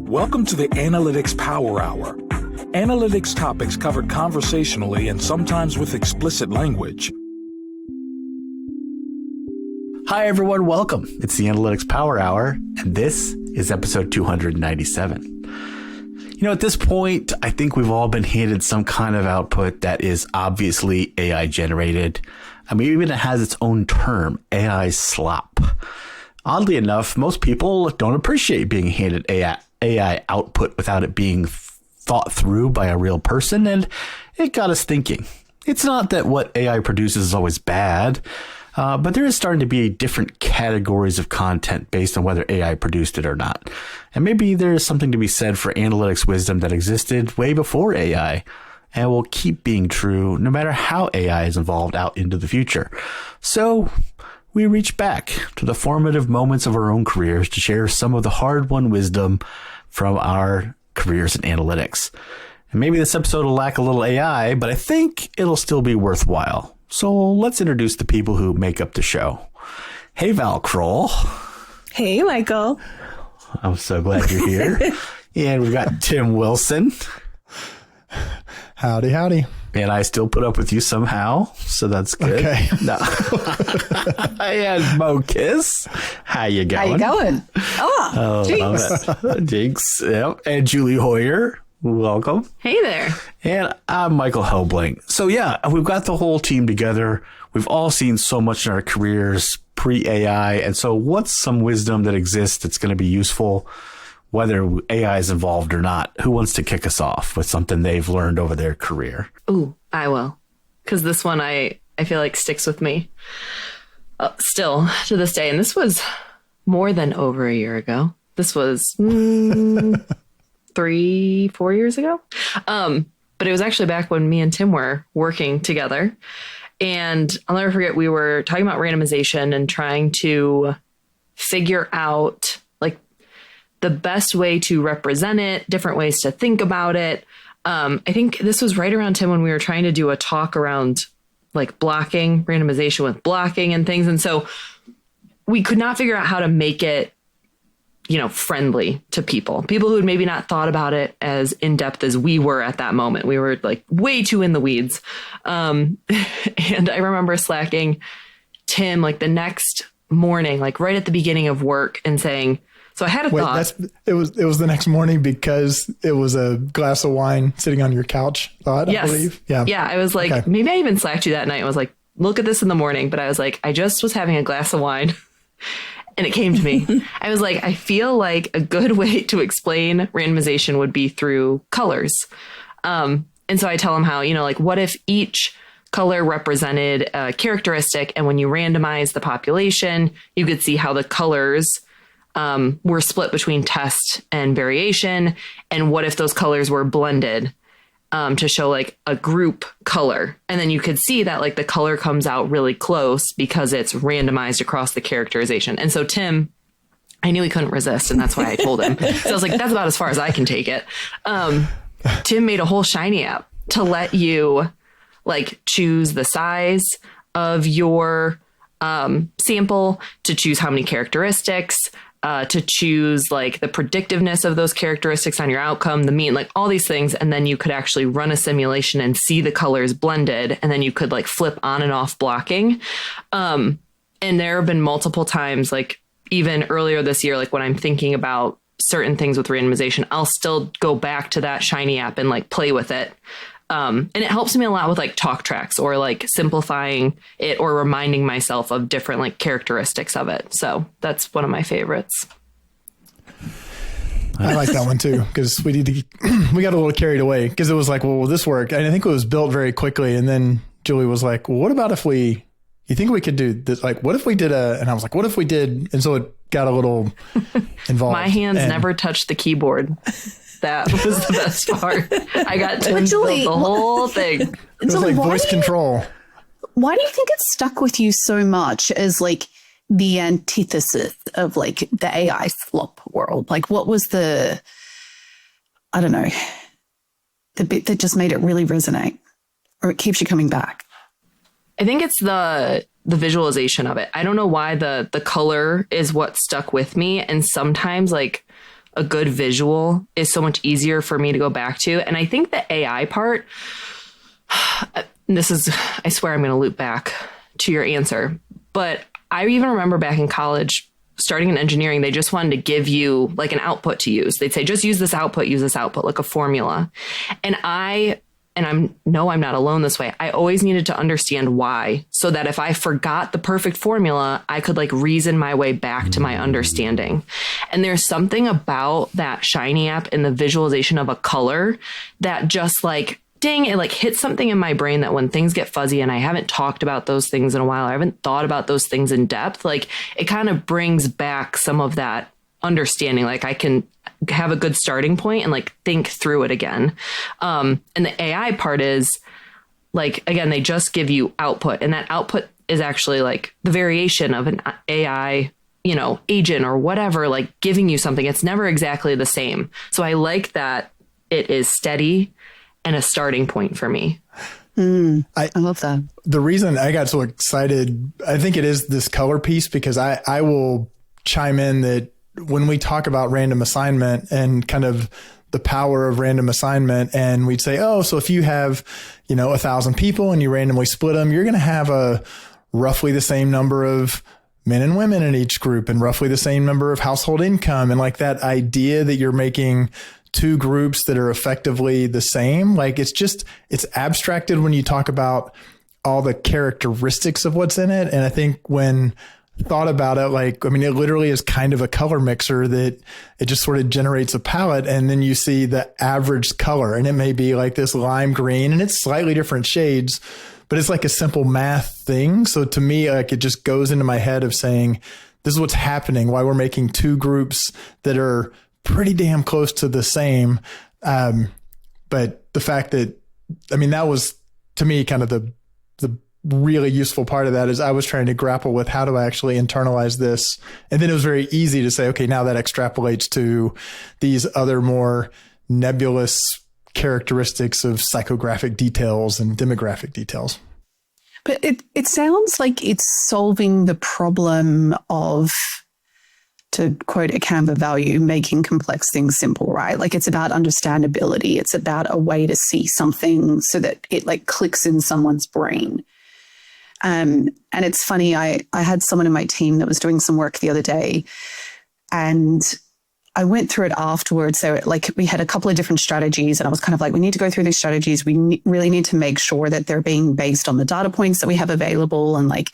Welcome to the Analytics Power Hour. Analytics topics covered conversationally and sometimes with explicit language. Hi, everyone. Welcome. It's the Analytics Power Hour, and this is episode 297. You know, at this point, I think we've all been handed some kind of output that is obviously AI generated. I mean, even it has its own term, AI slop. Oddly enough, most people don't appreciate being handed AI output without it being thought through by a real person, and it got us thinking. It's not that what AI produces is always bad, but there is starting to be different categories of content based on whether AI produced it or not. And maybe there is something to be said for analytics wisdom that existed way before AI and will keep being true no matter how AI is evolved out into the future. So we reach back to the formative moments of our own careers to share some of the hard-won wisdom from our careers in analytics. And maybe this episode will lack a little AI, but I think it'll still be worthwhile. So let's introduce the people who make up the show. Hey, Val Kroll. Hey, Michael. I'm so glad you're here. And we've got Tim Wilson. Howdy, howdy. And I still put up with you somehow, so that's good. Okay. No. And Mo Kiss. How you going? How you going? Oh, Jinx. Jinx. Yep. And Julie Hoyer. Welcome. Hey there. And I'm Michael Helbling. So yeah, we've got the whole team together. We've all seen so much in our careers pre-AI. And so what's some wisdom that exists that's going to be useful, whether AI is involved or not? Who wants to kick us off with something they've learned over their career? Ooh, I will. Because this one I feel like sticks with me still to this day. And this was more than over a year ago. This was 3-4 years ago. But it was actually back when me and Tim were working together. And I'll never forget, we were talking about randomization and trying to figure out like the best way to represent it, different ways to think about it. I think this was right around, Tim, when we were trying to do a talk around like blocking, randomization with blocking and things. And so we could not figure out how to make it, you know, friendly to people who had maybe not thought about it as in depth as we were at that moment. We were like way too in the weeds. And I remember slacking Tim like the next morning, like right at the beginning of work, and saying, so I had a thought. It was the next morning because it was a glass of wine sitting on your couch. I believe. Yeah. Yeah. I was like, okay. Maybe I even slacked you that night. I was like, look at this in the morning. But I was like, I just was having a glass of wine. And it came to me. I was like, I feel like a good way to explain randomization would be through colors. And so I tell them how, you know, like what if each color represented a characteristic, and when you randomize the population, you could see how the colors were split between test and variation. And what if those colors were blended to show like a group color? And then you could see that like the color comes out really close because it's randomized across the characterization. And so Tim, I knew he couldn't resist, and that's why I told him. So I was like, that's about as far as I can take it. Tim made a whole Shiny app to let you like choose the size of your sample, to choose how many characteristics, to choose like the predictiveness of those characteristics on your outcome, the mean, like all these things. And then you could actually run a simulation and see the colors blended. And then you could like flip on and off blocking. And there have been multiple times, like even earlier this year, like when I'm thinking about certain things with randomization, I'll still go back to that Shiny app and like play with it. And it helps me a lot with like talk tracks or like simplifying it or reminding myself of different like characteristics of it. So that's one of my favorites. I like that one too, because we got a little carried away because it was like, well, will this work? And I think it was built very quickly. And then Julie was like, well, what about if you think we could do this? Like, what if we did and I was like, what if we did? And so it got a little involved. My hands never touched the keyboard. That was the best part. I got to build the whole thing. It was like voice control. Why do you think it stuck with you so much as like the antithesis of like the AI slop world? Like what was the bit that just made it really resonate, or it keeps you coming back? I think it's the visualization of it. I don't know why the color is what stuck with me. And sometimes like a good visual is so much easier for me to go back to. And I think the AI part, I swear I'm going to loop back to your answer, but I even remember back in college, starting in engineering, they just wanted to give you like an output to use. They'd say, just use this output, like a formula. And I'm not alone this way. I always needed to understand why, so that if I forgot the perfect formula, I could like reason my way back to my understanding. And there's something about that Shiny app and the visualization of a color that just like, ding, it like hits something in my brain that when things get fuzzy and I haven't talked about those things in a while, I haven't thought about those things in depth, like it kind of brings back some of that understanding. Like I can have a good starting point and like think through it again. And the AI part is like, again, they just give you output, and that output is actually like the variation of an AI, agent or whatever, like giving you something. It's never exactly the same. So I like that it is steady and a starting point for me. I love that. The reason I got so excited, I think it is this color piece, because I will chime in that when we talk about random assignment and kind of the power of random assignment, and we'd say, oh, so if you have, 1,000 people and you randomly split them, you're going to have a roughly the same number of men and women in each group and roughly the same number of household income. And like that idea that you're making two groups that are effectively the same, like it's abstracted when you talk about all the characteristics of what's in it. And I think when thought about it, it literally is kind of a color mixer that it just sort of generates a palette, and then you see the average color, and it may be like this lime green, and it's slightly different shades, but it's like a simple math thing. So to me, like it just goes into my head of saying, this is what's happening, why we're making two groups that are pretty damn close to the same. But the fact that, that was to me kind of the really useful part of that is I was trying to grapple with how do I actually internalize this. And then it was very easy to say, okay, now that extrapolates to these other more nebulous characteristics of psychographic details and demographic details. But it sounds like it's solving the problem of, to quote a Canva value, making complex things simple, right? Like it's about understandability. It's about a way to see something so that it like clicks in someone's brain. And it's funny, I had someone in my team that was doing some work the other day, and I went through it afterwards. So like we had a couple of different strategies, and I was kind of like, we need to go through these strategies. We really need to make sure that they're being based on the data points that we have available. And like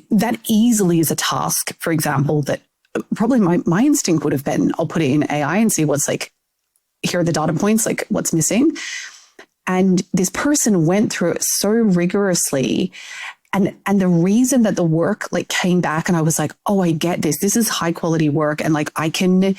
that easily is a task, for example, that probably my instinct would have been, I'll put it in AI and see what's like, here are the data points, like what's missing. And this person went through it so rigorously. And the reason that the work like came back and I was like, oh, I get this. This is high quality work. And like, I can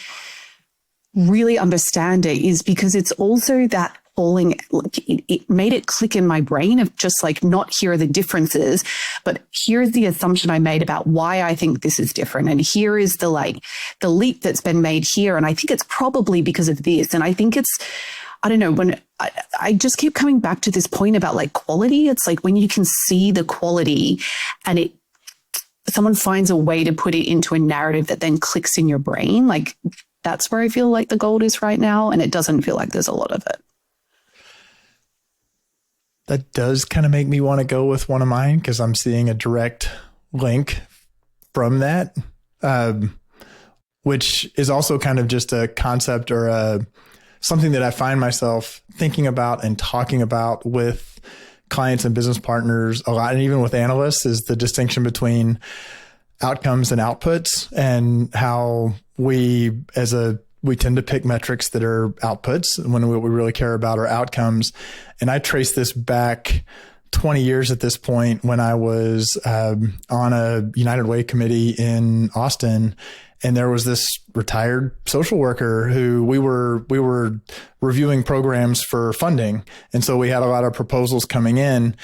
really understand it, is because it's also that pulling, like it made it click in my brain of just like, not here are the differences, but here's the assumption I made about why I think this is different. And here is the leap that's been made here. And I think it's probably because of this. And I think it's, I don't know, when I just keep coming back to this point about like quality. It's like when you can see the quality and someone finds a way to put it into a narrative that then clicks in your brain. Like that's where I feel like the gold is right now. And it doesn't feel like there's a lot of it. That does kind of make me want to go with one of mine, because I'm seeing a direct link from that, which is also kind of just a concept or something that I find myself thinking about and talking about with clients and business partners a lot, and even with analysts, is the distinction between outcomes and outputs, and how we tend to pick metrics that are outputs when what we really care about are outcomes. And I trace this back 20 years at this point when I was on a United Way committee in Austin. And there was this retired social worker who we were reviewing programs for funding. And so we had a lot of proposals coming in,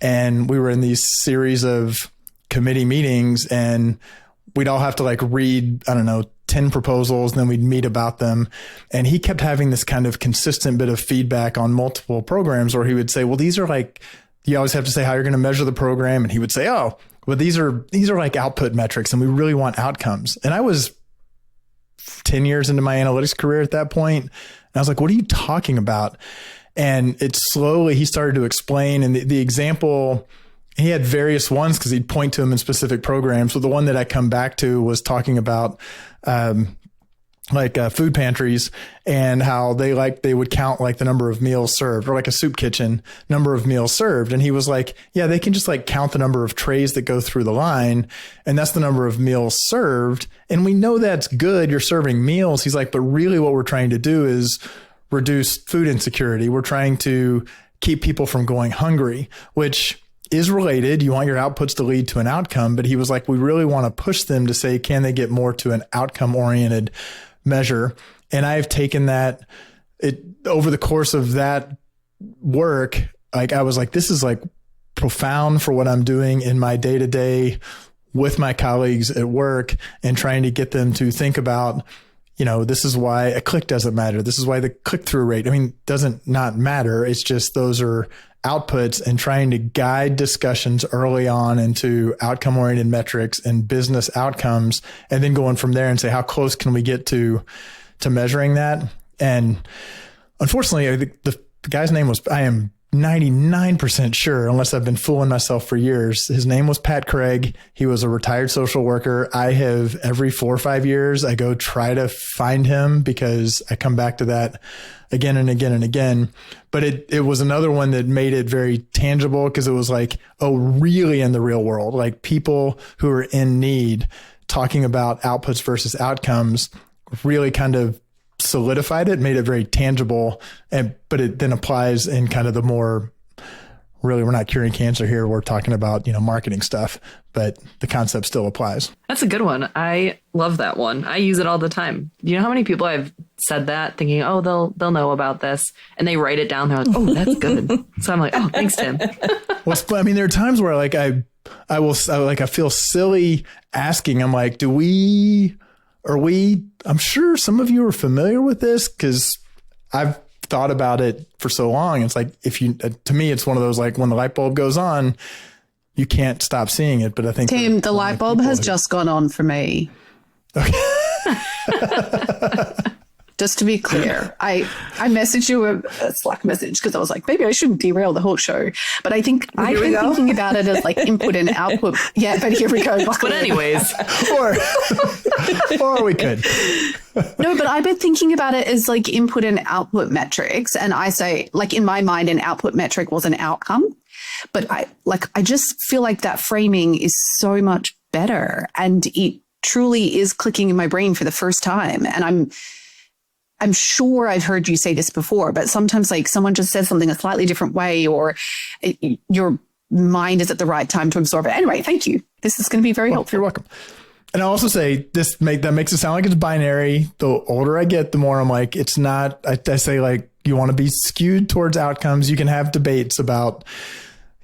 and we were in these series of committee meetings, and we'd all have to like read, 10 proposals, and then we'd meet about them. And he kept having this kind of consistent bit of feedback on multiple programs where he would say, well, these are like, you always have to say how you're going to measure the program. And he would say, oh, well, these are like output metrics, and we really want outcomes. And I was 10 years into my analytics career at that point. And I was like, what are you talking about? And it slowly, he started to explain. And the example, he had various ones because he'd point to them in specific programs. So the one that I come back to was talking about, food pantries and how they would count like the number of meals served, or like a soup kitchen, number of meals served. And he was like, yeah, they can just like count the number of trays that go through the line. And that's the number of meals served. And we know that's good. You're serving meals. He's like, but really what we're trying to do is reduce food insecurity. We're trying to keep people from going hungry, which is related. You want your outputs to lead to an outcome. But he was like, we really want to push them to say, can they get more to an outcome oriented measure? And I've taken that over the course of that work. Like I was like, this is like profound for what I'm doing in my day to day with my colleagues at work, and trying to get them to think about, this is why a click doesn't matter. This is why the click through rate, doesn't not matter. It's just those are outputs, and trying to guide discussions early on into outcome oriented metrics and business outcomes, and then going from there and say, how close can we get to measuring that? And unfortunately, the guy's name was, I am 99% sure, unless I've been fooling myself for years, his name was Pat Craig. He was a retired social worker. I have every 4 or 5 years, I go try to find him because I come back to that again and again and again. But it was another one that made it very tangible, because it was like, oh, really in the real world, like people who are in need, talking about outputs versus outcomes really kind of solidified it, made it very tangible. But it then applies in kind of the more, really, we're not curing cancer here. We're talking about, marketing stuff, but the concept still applies. That's a good one. I love that one. I use it all the time. You know how many people I've said that thinking, oh, they'll know about this, and they write it down. They're like, oh, that's good. So I'm like, oh, thanks, Tim. Well, there are times where like I feel silly asking. I'm like, I'm sure some of you are familiar with this, because I've thought about it for so long. It's like, to me, it's one of those, like when the light bulb goes on, you can't stop seeing it. But I think Tim, the light bulb has just gone on for me. Okay. Just to be clear, I messaged you a Slack message because I was like, maybe I shouldn't derail the whole show. But I think I've been thinking about it as like input and output. Yeah, but here we go. But anyways. or we could. No, but I've been thinking about it as like input and output metrics. And I say, like in my mind, an output metric was an outcome. But I just feel like that framing is so much better. And it truly is clicking in my brain for the first time. And I'm sure I've heard you say this before, but sometimes like someone just says something a slightly different way, or your mind is at the right time to absorb it. Anyway, thank you. This is going to be very helpful. You're welcome. And I'll also say that makes it sound like it's binary. The older I get, the more I'm like, it's not. I say like, you want to be skewed towards outcomes. You can have debates about,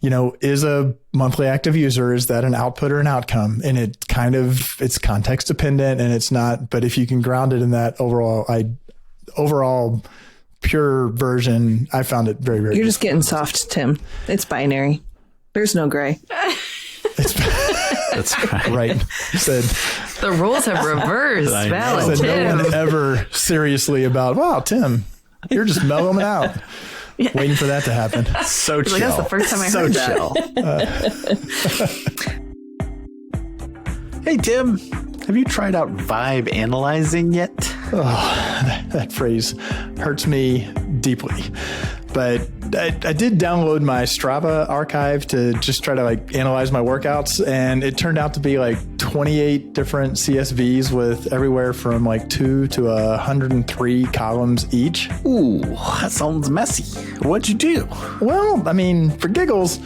is a monthly active user, is that an output or an outcome? And it's context dependent, and it's not. But if you can ground it in that overall pure version, I found it very, very You're just getting soft, Tim. It's binary. There's no gray. That's right. Said, the roles have reversed. Valid, said Tim. no one ever seriously about, wow, Tim, you're just mellowing it out. Yeah. Waiting for that to happen. So chill. Like, that's the first time I heard that. Hey, Tim, have you tried out vibe analyzing yet? Oh, that phrase hurts me deeply. But I did download my Strava archive to just try to like analyze my workouts. And it turned out to be like 28 different CSVs with everywhere from like 2 to 103 columns each. Ooh, that sounds messy. What'd you do? Well, for giggles,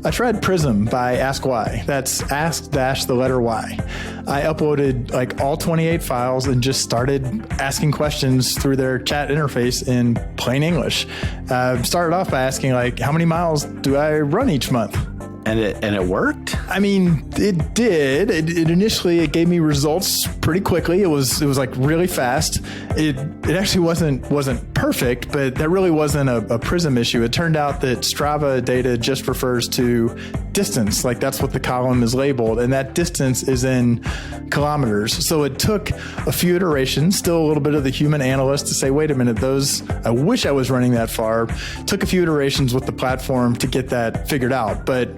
I tried Prism by Ask Why. That's ask-the letter Y. I uploaded like all 28 files and just started asking questions through their chat interface in plain English. Started off by asking like, how many miles do I run each month? And it worked? I mean, it did. It initially it gave me results pretty quickly. It was like really fast. It actually wasn't perfect, but that really wasn't a Prism issue. It turned out that Strava data just refers to distance, like that's what the column is labeled, and that distance is in kilometers. So it took a few iterations, still a little bit of the human analyst to say, wait a minute, I wish I was running that far. Took a few iterations with the platform to get that figured out. But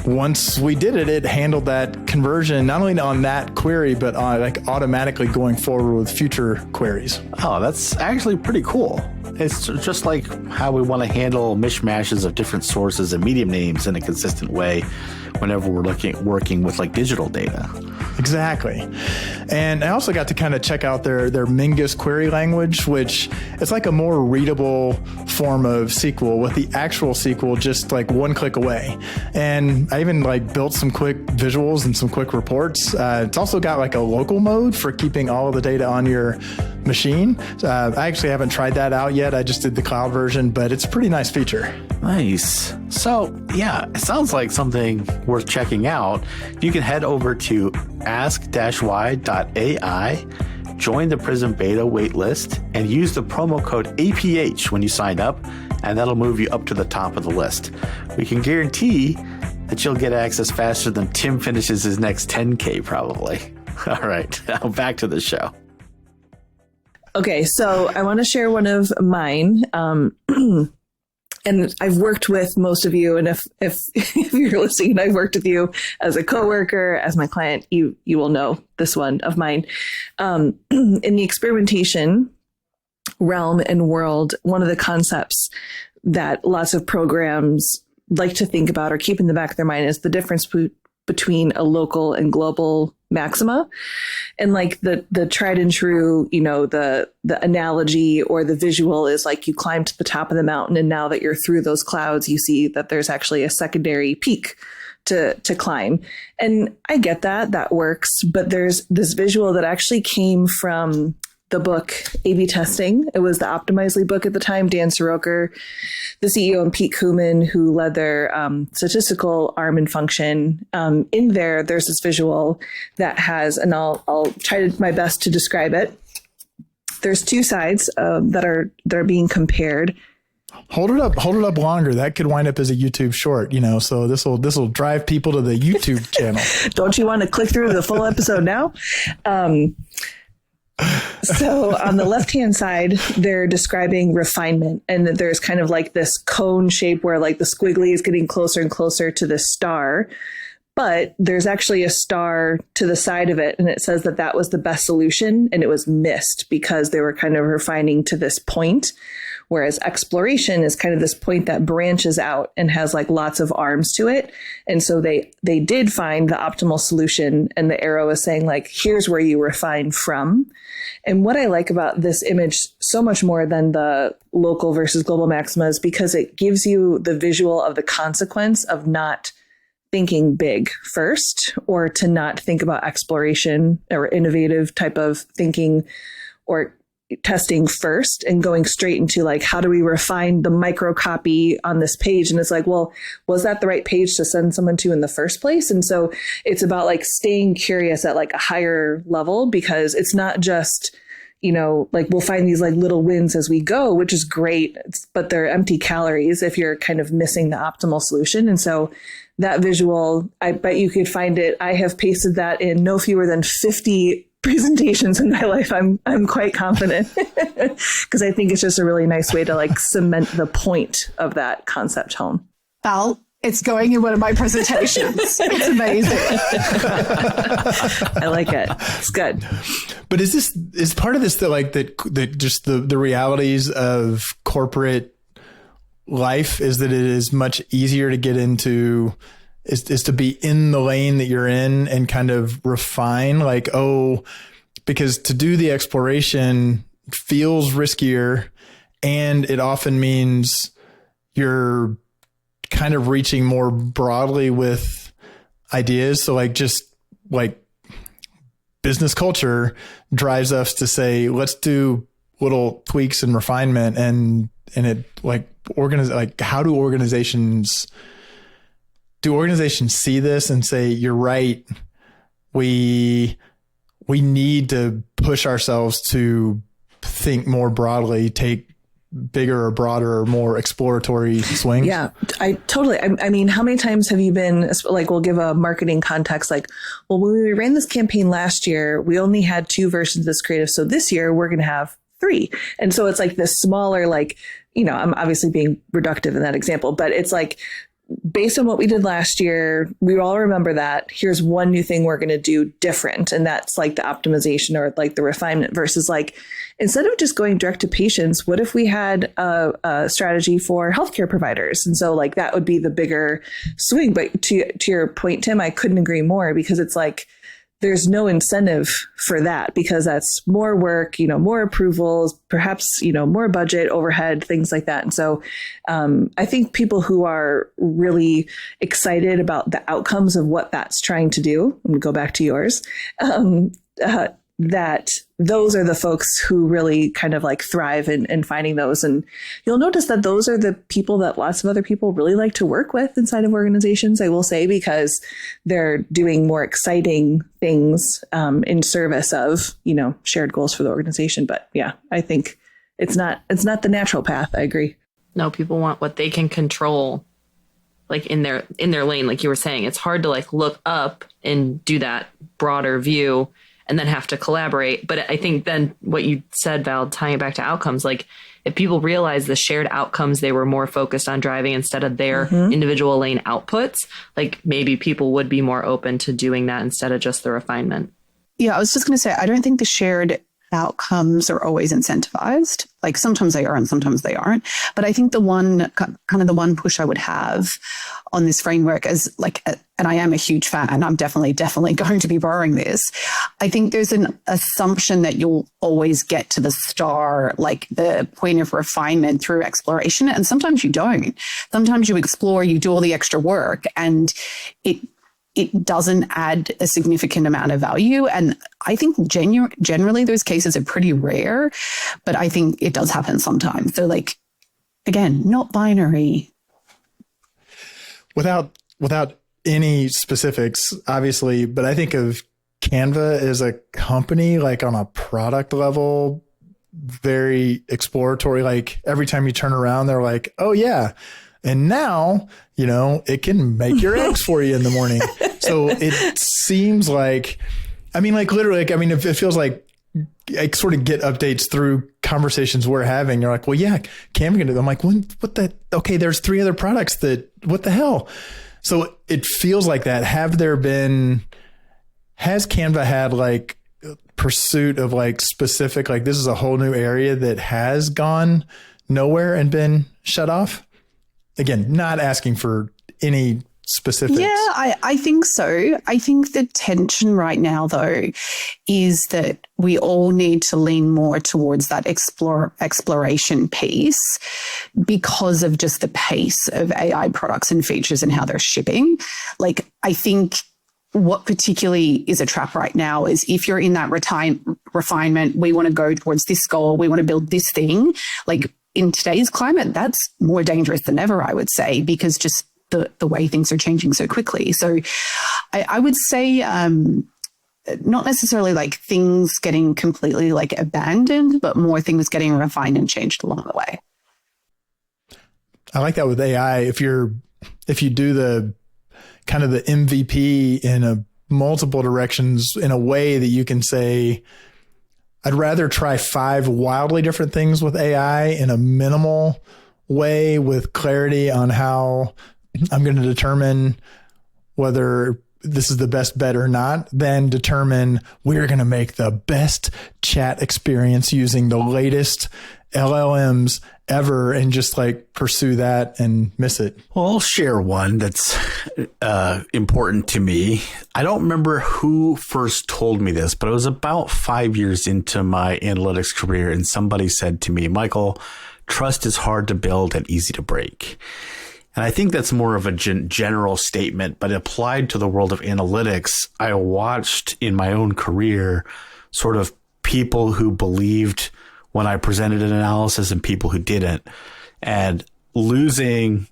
once we did it, it handled that conversion, not only on that query, but like automatically going forward with future queries. Oh, that's actually pretty cool. It's just like how we want to handle mishmashes of different sources and medium names in a consistent way whenever we're working with like digital data. Exactly. And I also got to kind of check out their Mingus query language, which it's like a more readable form of SQL with the actual SQL just like one click away. And I even like built some quick visuals and some quick reports. It's also got like a local mode for keeping all of the data on your machine. I actually haven't tried that out yet. I just did the cloud version, but it's a pretty nice feature. Nice. So yeah, it sounds like something worth checking out. You can head over to ask-y.ai, join the Prism beta waitlist, and use the promo code APH when you sign up, and that'll move you up to the top of the list. We can guarantee that you'll get access faster than Tim finishes his next 10K probably. All right, now back to the show. Okay, so I want to share one of mine. And I've worked with most of you, and if you're listening, I've worked with you as a coworker, as my client, you will know this one of mine. In the experimentation realm and world, one of the concepts that lots of programs like to think about or keep in the back of their mind is the difference between a local and global maxima. And like the tried and true, the analogy or the visual is like you climb to the top of the mountain, and now that you're through those clouds, you see that there's actually a secondary peak to climb. And I get that works, but there's this visual that actually came from the book A/B Testing. It was the Optimizely book at the time. Dan Soroker, the CEO, and Pete Kuhlman, who led their statistical arm and function. In there's this visual that has, and I'll try my best to describe it. There's two sides that are being compared. Hold it up longer. That could wind up as a YouTube short, so this will drive people to the YouTube channel. Don't you want to click through the full episode now? So on the left-hand side, they're describing refinement, and there's kind of like this cone shape where like the squiggly is getting closer and closer to the star, but there's actually a star to the side of it. And it says that was the best solution, and it was missed because they were kind of refining to this point. Whereas exploration is kind of this point that branches out and has like lots of arms to it. And so they did find the optimal solution, and the arrow is saying like, here's where you refine from. And what I like about this image so much more than the local versus global maxima is because it gives you the visual of the consequence of not thinking big first, or to not think about exploration or innovative type of thinking or testing first, and going straight into like, how do we refine the micro copy on this page? And it's like, well, was that the right page to send someone to in the first place? And so it's about like staying curious at like a higher level, because it's not just, like we'll find these like little wins as we go, which is great, but they're empty calories if you're kind of missing the optimal solution. And so that visual, I bet you could find it. I have pasted that in no fewer than 50 presentations in my life. I'm quite confident, because I think it's just a really nice way to like cement the point of that concept home. Val, it's going in one of my presentations. It's amazing. I like it. It's good. But is part of this that just the realities of corporate life is that it is much easier to get into is to be in the lane that you're in and kind of refine because to do the exploration feels riskier, and it often means you're kind of reaching more broadly with ideas. So business culture drives us to say, let's do little tweaks and refinement, and it how do organizations do organizations see this and say, you're right, we need to push ourselves to think more broadly, take bigger or broader or more exploratory swings? Yeah, I totally. I mean, how many times have you been like, we'll give a marketing context like, well, when we ran this campaign last year, we only had 2 versions of this creative. So this year we're going to have 3. And so it's like this smaller, like, you know, I'm obviously being reductive in that example, but it's like, based on what we did last year, we all remember that. Here's one new thing we're going to do different. And that's like the optimization or like the refinement versus like, instead of just going direct to patients, what if we had a strategy for healthcare providers? And so like that would be the bigger swing. But to your point, Tim, I couldn't agree more, because it's like, there's no incentive for that, because that's more work, you know, more approvals, perhaps, you know, more budget, overhead, things like that. And so I think people who are really excited about the outcomes of what that's trying to do, I'm going to go back to yours, that those are the folks who really kind of like thrive in finding those. And you'll notice that those are the people that lots of other people really like to work with inside of organizations, I will say, because they're doing more exciting things in service of, you know, shared goals for the organization. But yeah, I think it's not the natural path. I agree. No, people want what they can control, like in their lane. Like you were saying, it's hard to like look up and do that broader view and then have to collaborate. But I think then what you said, Val, tying it back to outcomes, like if people realize the shared outcomes they were more focused on driving instead of their individual lane outputs, like maybe people would be more open to doing that instead of just the refinement. Yeah, I was just going to say, I don't think the shared outcomes are always incentivized. Like sometimes they are and sometimes they aren't. But I think the one push I would have on this framework is like, and I am a huge fan, I'm definitely going to be borrowing this. I think there's an assumption that you'll always get to the star, like the point of refinement through exploration. And sometimes you don't. Sometimes you explore, you do all the extra work, and it doesn't add a significant amount of value. And I think generally those cases are pretty rare, but I think it does happen sometimes. So like, again, not binary. Without any specifics, obviously, but I think of Canva as a company, like on a product level, very exploratory. Like every time you turn around, they're like, oh yeah. And now, you know, it can make your eggs for you in the morning. So it seems like, I mean, like literally, like, I mean, it feels like I sort of get updates through conversations we're having. You're like, well, yeah, Canva can do that. I'm like, what the, okay, there's 3 other products that, what the hell? So it feels like that. Has Canva had like pursuit of like specific, like this is a whole new area that has gone nowhere and been shut off? Again, not asking for any specifics. Yeah, I think so. I think the tension right now, though, is that we all need to lean more towards that exploration piece because of just the pace of AI products and features and how they're shipping. Like, I think what particularly is a trap right now is if you're in that refinement, we want to go towards this goal, we want to build this thing, like, in today's climate, that's more dangerous than ever, I would say, because just the way things are changing so quickly. So I would say not necessarily like things getting completely like abandoned, but more things getting refined and changed along the way. I like that with AI. If you do the kind of the MVP in a multiple directions in a way that you can say, I'd rather try 5 wildly different things with AI in a minimal way with clarity on how I'm going to determine whether this is the best bet or not, then determine we're going to make the best chat experience using the latest LLMs ever and just like pursue that and miss it. Well, I'll share one that's important to me. I don't remember who first told me this, but it was about 5 years into my analytics career. And somebody said to me, Michael, trust is hard to build and easy to break. And I think that's more of a general statement, but applied to the world of analytics, I watched in my own career sort of people who believed when I presented an analysis and people who didn't, and losing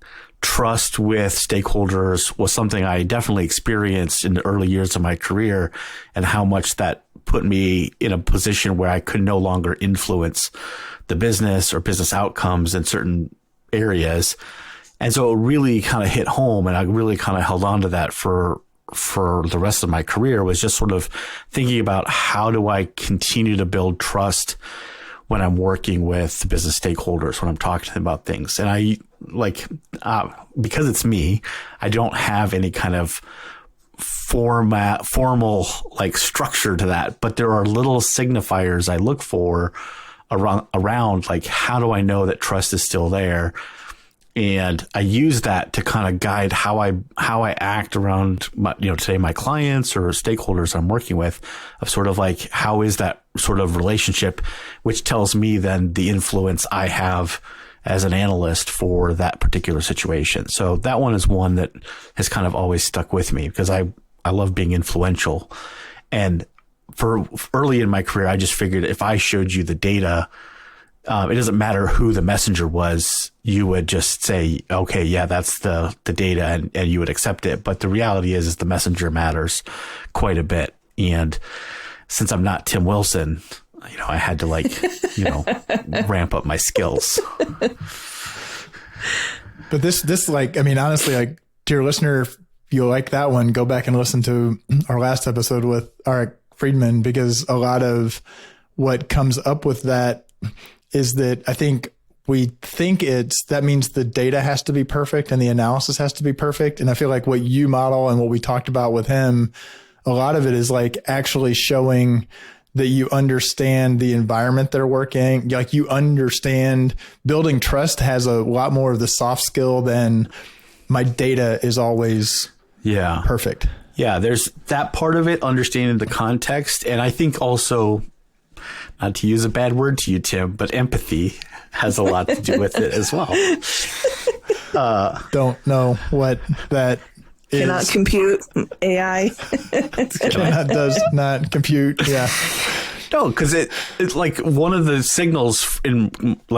trust with stakeholders was something I definitely experienced in the early years of my career, and how much that put me in a position where I could no longer influence the business or business outcomes in certain areas. And so it really kind of hit home, and I really kind of held on to that for the rest of my career, was just sort of thinking about how do I continue to build trust when I'm working with business stakeholders, when I'm talking to them about things. And I because it's me, I don't have any kind of formal like structure to that, but there are little signifiers I look for around like, how do I know that trust is still there? And I use that to kind of guide how I act around my clients or stakeholders I'm working with, of sort of like, how is that sort of relationship, which tells me then the influence I have as an analyst for that particular situation. So that one is one that has kind of always stuck with me, because I love being influential. And for early in my career, I just figured if I showed you the data, it doesn't matter who the messenger was, you would just say, okay, yeah, that's the data, and you would accept it. But the reality is the messenger matters quite a bit. And since I'm not Tim Wilson, I had to ramp up my skills. But this honestly, like, dear listener, if you like that one, go back and listen to our last episode with Eric Friedman, because a lot of what comes up with that is that I think we think that means the data has to be perfect and the analysis has to be perfect. And I feel like what you model and what we talked about with him, a lot of it is like actually showing that you understand the environment they're working. Like, you understand building trust has a lot more of the soft skill than my data is always perfect. Yeah, there's that part of it, understanding the context. And I think also, not to use a bad word to you, Tim, but empathy has a lot to do with it as well. Don't know what that is. Cannot compute AI. Does not compute. Yeah. No, because it's like one of the signals in like